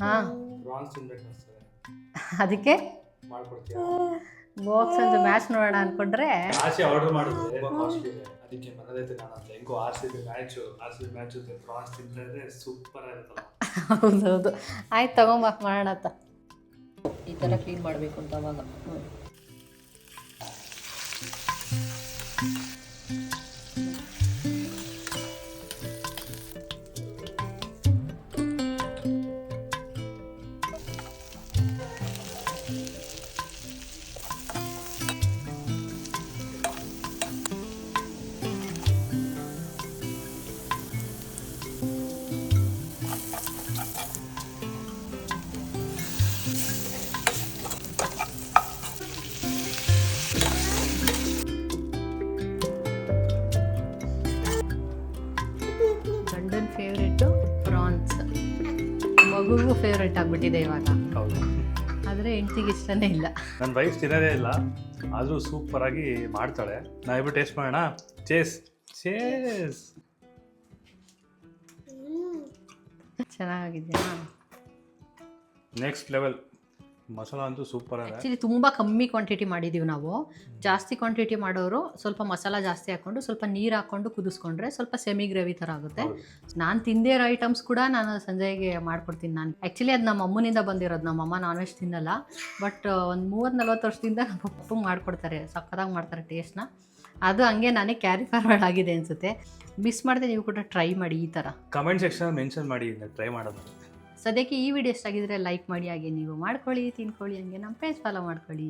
ಹಾಂ ಪ್ರಾನ್ಸ್ ತಿನ್ಬೇಕು ಅನ್ಸ್ತದೆ, ಅದಕ್ಕೆ ಮಾಡ್ಕೊಡ್ತೀರಾ? ಬಾಕ್ಸ್ ಅಂತ ಮ್ಯಾಚ್ ನೋಡೋಣ ಅಂದ್ಕೊಂಡ್ರೆ ಆಚೆ ಆರ್ಡರ್ ಮಾಡಿದ್ರೆ ತುಂಬಾ ಕಾಸ್ಟ್ಲಿ ಇದೆ, ಅದಕ್ಕೆ ಮನೇಲೈತೆ ನಾನು ಅಂತ ಹೆಂಗೋ ಆರ್ ಸಿ ಮ್ಯಾಚ್ ಜೊತೆ ಪ್ರಾನ್ಸ್ ತಿಂತಾ ಇದ್ರೆ ಸೂಪರ್ ಆಗಿರುತ್ತಲ್ಲ. ಹೌದೌದು, ಆಯ್ತು ತಗೊಂಬ ಮಾಡೋಣ ಅಂತ. ಈ ಥರ ಕ್ಲೀನ್ ಮಾಡಬೇಕು ಅಂತ ಅವಾಗ ಗಂಡನ ಫೇವ್ರೇಟು ಪ್ರಾನ್ಸ್, ಮಗುಗೂ ಫೇವ್ರೇಟ್ ಆಗಿಬಿಟ್ಟಿದೆ ಇವಾಗ. ಹೌದು, ಆದರೆ ಹೆಂಡ್ತಿಗೆ ಇಷ್ಟನೇ ಇಲ್ಲ. ನನ್ನ ವೈಫ್ ತಿನ್ನೋದೇ ಇಲ್ಲ, ಆದರೂ ಸೂಪರ್ ಆಗಿ ಮಾಡ್ತಾಳೆ. ನಾವಿಬ್ಬರು ಟೇಸ್ಟ್ ಮಾಡೋಣ. Chase chase. ಚೆನ್ನಾಗಿದೆಯಾ? ನೆಕ್ಸ್ಟ್ ಲೆವೆಲ್ ಮಸಾಲ ಅಂತೂ ಸೂಪರ್ ಆಗಿದೆ. ಆ್ಯಕ್ಚುಲಿ ತುಂಬ ಕಮ್ಮಿ ಕ್ವಾಂಟಿಟಿ ಮಾಡಿದ್ದೀವಿ ನಾವು. ಜಾಸ್ತಿ ಕ್ವಾಂಟಿಟಿ ಮಾಡೋರು ಸ್ವಲ್ಪ ಮಸಾಲ ಜಾಸ್ತಿ ಹಾಕ್ಕೊಂಡು ಸ್ವಲ್ಪ ನೀರು ಹಾಕ್ಕೊಂಡು ಕುದಿಸ್ಕೊಂಡ್ರೆ ಸ್ವಲ್ಪ ಸೆಮಿ ಗ್ರೇವಿ ಥರ ಆಗುತ್ತೆ. ನಾನು ತಿಂದೇ ಇರೋ ಐಟಮ್ಸ್ ಕೂಡ ನಾನು ಸಂಜೆಗೆ ಮಾಡ್ಕೊಡ್ತೀನಿ. ನಾನು ಆ್ಯಕ್ಚುಲಿ ಅದು ನಮ್ಮ ಅಮ್ಮನಿಂದ ಬಂದಿರೋದು. ನಮ್ಮಮ್ಮ ನಾನ್ ವೆಜ್ ತಿನ್ನಲ್ಲ, ಬಟ್ ಒಂದು 30-40 ವರ್ಷದಿಂದ ನಮ್ಮ ಪಪ್ಪು ಮಾಡಿಕೊಡ್ತಾರೆ, ಸಕ್ಕತ್ತಾಗಿ ಮಾಡ್ತಾರೆ ಟೇಸ್ಟ್ನ. ಅದು ಹಂಗೆ ನನಗೆ ಕ್ಯಾರಿ ಫಾರ್ವರ್ಡ್ ಆಗಿದೆ ಅನಿಸುತ್ತೆ. ಮಿಸ್ ಮಾಡಿದೆ, ನೀವು ಕೂಡ ಟ್ರೈ ಮಾಡಿ ಈ ಥರ. ಕಮೆಂಟ್ ಸೆಕ್ಷನ್ ಮೆನ್ಷನ್ ಮಾಡಿ ಟ್ರೈ ಮಾಡೋದು. ಸದ್ಯಕ್ಕೆ ಈ ವಿಡಿಯೋ ಇಷ್ಟ ಆಗಿದ್ರೆ ಲೈಕ್ ಮಾಡಿ, ಹಾಗೆ ನೀವು ಮಾಡ್ಕೊಳ್ಳಿ, ತಿನ್ಕೊಳ್ಳಿ, ಹಂಗೆ ನಮ್ಮ ಪೇಜ್ ಫಾಲೋ ಮಾಡ್ಕೊಳ್ಳಿ.